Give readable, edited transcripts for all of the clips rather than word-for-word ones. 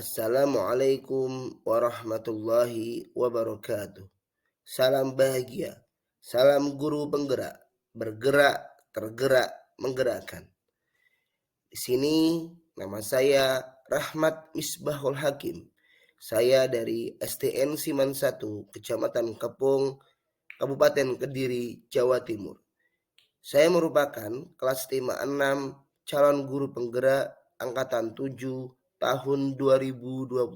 Assalamualaikum warahmatullahi wabarakatuh. Salam bahagia, salam guru penggerak, bergerak, tergerak, menggerakkan. Di sini nama saya Rahmat Misbahul Hakim. Saya dari STN Siman 1, Kecamatan Kepung, Kabupaten Kediri, Jawa Timur. Saya merupakan kelas 5-6 calon guru penggerak angkatan 7 tahun 2022.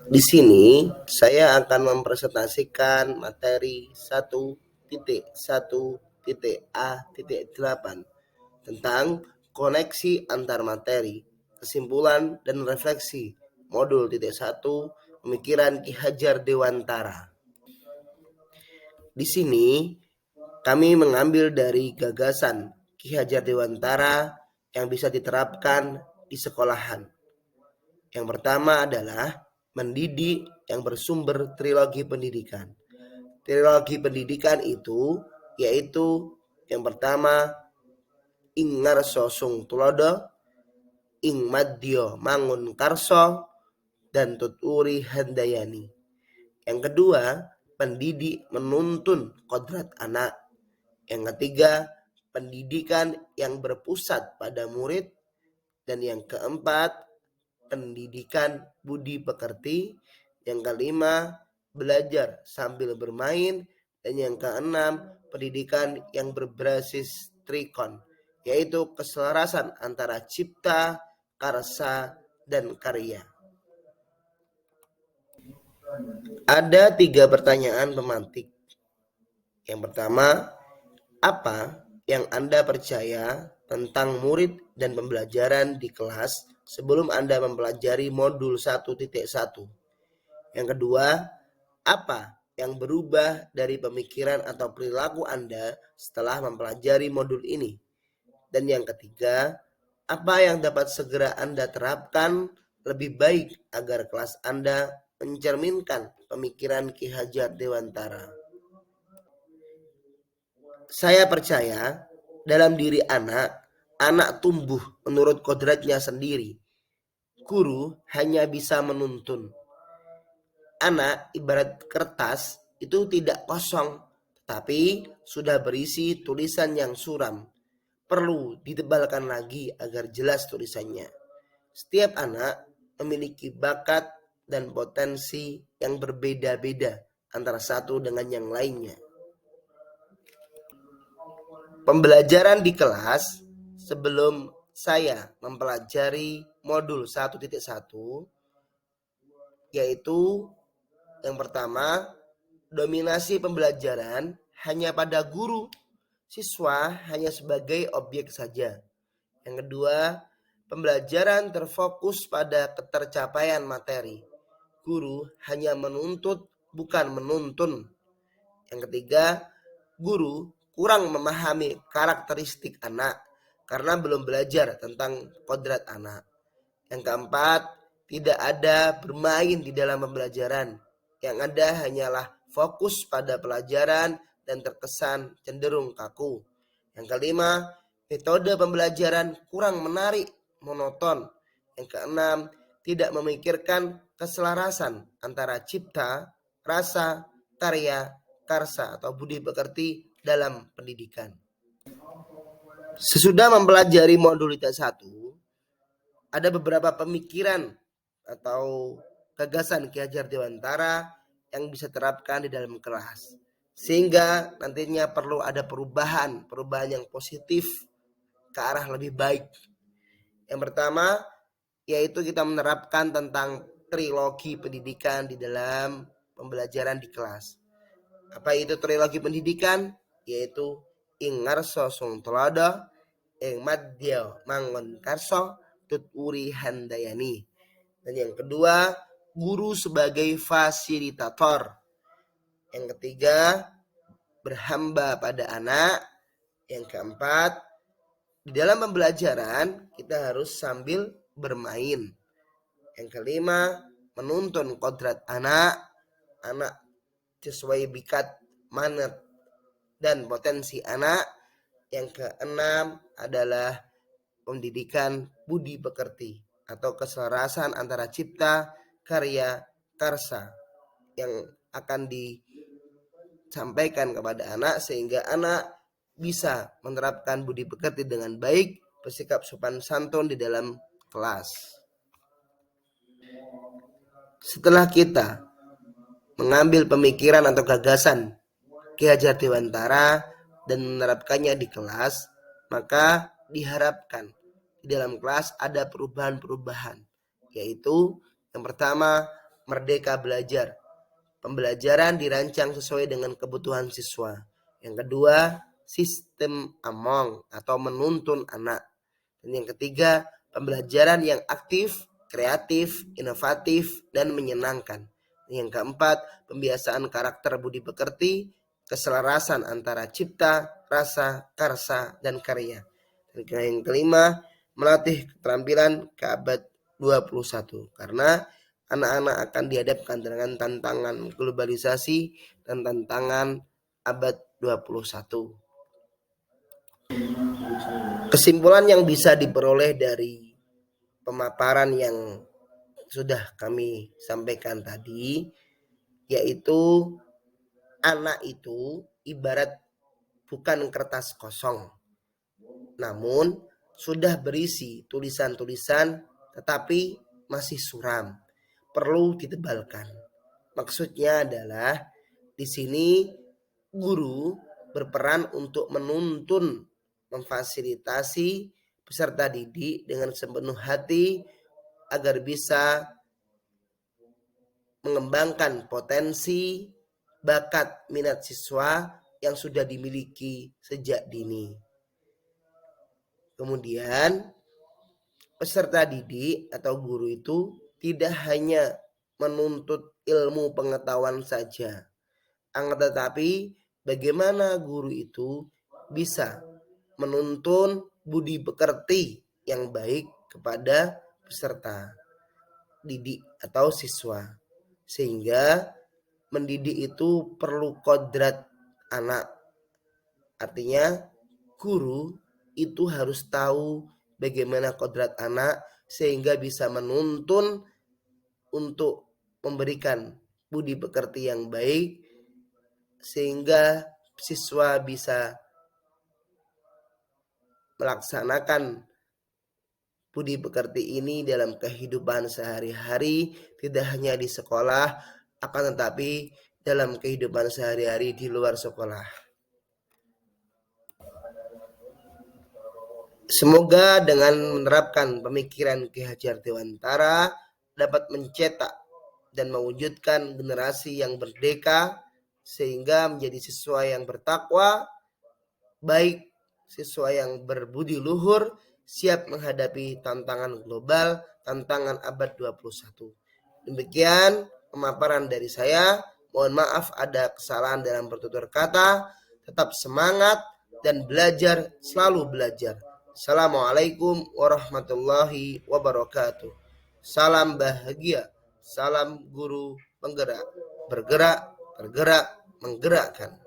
Di sini saya akan mempresentasikan materi 1.1.A.8 tentang koneksi antar materi, kesimpulan dan refleksi modul 1 pemikiran Ki Hajar Dewantara. Di sini kami mengambil dari gagasan Ki Hajar Dewantara yang bisa diterapkan di sekolahan. Yang pertama adalah mendidik yang bersumber trilogi pendidikan. Trilogi pendidikan itu yaitu yang pertama ing ngarso sung tulodo, ing madya mangun karso, dan tuturi handayani. Yang kedua, pendidik menuntun kodrat anak. Yang ketiga, pendidikan yang berpusat pada murid. Dan yang keempat, pendidikan budi pekerti. Yang kelima, belajar sambil bermain. Dan yang keenam, pendidikan yang berbasis trikon, yaitu keselarasan antara cipta, karsa, dan karya. Ada 3 pertanyaan pemantik. Yang pertama, apa yang Anda percaya tentang murid dan pembelajaran di kelas sebelum Anda mempelajari modul 1.1? Yang kedua, apa yang berubah dari pemikiran atau perilaku Anda setelah mempelajari modul ini? Dan yang ketiga, apa yang dapat segera Anda terapkan lebih baik agar kelas Anda mencerminkan pemikiran Ki Hajar Dewantara? Saya percaya dalam diri anak tumbuh menurut kodratnya sendiri. Guru hanya bisa menuntun. Anak ibarat kertas itu tidak kosong, tetapi sudah berisi tulisan yang suram. Perlu ditebalkan lagi agar jelas tulisannya. Setiap anak memiliki bakat dan potensi yang berbeda-beda antara satu dengan yang lainnya. Pembelajaran di kelas sebelum saya mempelajari modul 1.1 yaitu yang pertama, dominasi pembelajaran hanya pada guru, siswa hanya sebagai objek saja. Yang kedua, pembelajaran terfokus pada ketercapaian materi. Guru hanya menuntut, bukan menuntun. Yang ketiga, guru kurang memahami karakteristik anak karena belum belajar tentang kodrat anak. Yang keempat, tidak ada bermain di dalam pembelajaran. Yang ada hanyalah fokus pada pelajaran dan terkesan cenderung kaku. Yang kelima, metode pembelajaran kurang menarik, monoton. Yang keenam, tidak memikirkan keselarasan antara cipta, rasa, karya, karsa atau budi pekerti dalam pendidikan. Sesudah mempelajari modul 1, ada beberapa pemikiran atau gagasan Ki Hajar Dewantara yang bisa terapkan di dalam kelas. Sehingga nantinya perlu ada perubahan yang positif ke arah lebih baik. Yang pertama, yaitu kita menerapkan tentang trilogi pendidikan di dalam pembelajaran di kelas. Apa itu trilogi pendidikan? Yaitu ing ngarso sung tulodo, ing madya mangun karso, tuturi handayani. Dan yang kedua, guru sebagai fasilitator. Yang ketiga, berhamba pada anak. Yang keempat, di dalam pembelajaran kita harus sambil bermain. Yang kelima, menuntun kodrat anak sesuai bikat, manat, dan potensi anak. Yang keenam adalah pendidikan budi pekerti atau keselarasan antara cipta, karya, karsa yang akan disampaikan kepada anak sehingga anak bisa menerapkan budi pekerti dengan baik, bersikap sopan santun di dalam kelas. Setelah kita mengambil pemikiran atau gagasan Ki Hajar Dewantara dan menerapkannya di kelas, maka diharapkan di dalam kelas ada perubahan-perubahan, yaitu yang pertama, merdeka belajar. Pembelajaran dirancang sesuai dengan kebutuhan siswa. Yang kedua, sistem among atau menuntun anak. Dan yang ketiga, pembelajaran yang aktif, kreatif, inovatif, dan menyenangkan. Yang keempat, pembiasaan karakter budi pekerti, keselarasan antara cipta, rasa, karsa, dan karya. Dan yang kelima, melatih keterampilan ke abad 21. Karena anak-anak akan dihadapkan dengan tantangan globalisasi dan tantangan abad 21. Kesimpulan yang bisa diperoleh dari pemaparan yang sudah kami sampaikan tadi, yaitu anak itu ibarat bukan kertas kosong, namun sudah berisi tulisan-tulisan tetapi masih suram, perlu ditebalkan. Maksudnya adalah di sini guru berperan untuk menuntun, memfasilitasi peserta didik dengan sepenuh hati agar bisa mengembangkan potensi, bakat, minat siswa yang sudah dimiliki sejak dini. Kemudian peserta didik atau guru itu tidak hanya menuntut ilmu pengetahuan saja, akan tetapi bagaimana guru itu bisa menuntun budi pekerti yang baik kepada peserta didik atau siswa, sehingga mendidik itu perlu kodrat anak. Artinya guru itu harus tahu bagaimana kodrat anak sehingga bisa menuntun untuk memberikan budi pekerti yang baik sehingga siswa bisa melaksanakan budi pekerti ini dalam kehidupan sehari-hari, tidak hanya di sekolah, akan tetapi dalam kehidupan sehari-hari di luar sekolah. Semoga dengan menerapkan pemikiran Ki Hajar Dewantara dapat mencetak dan mewujudkan generasi yang merdeka sehingga menjadi siswa yang bertakwa, baik siswa yang berbudi luhur, siap menghadapi tantangan global, tantangan abad 21. Demikian pemaparan dari saya. Mohon maaf ada kesalahan dalam bertutur kata. Tetap semangat dan belajar, selalu belajar. Assalamualaikum warahmatullahi wabarakatuh. Salam bahagia, salam guru penggerak, bergerak, tergerak, menggerakkan.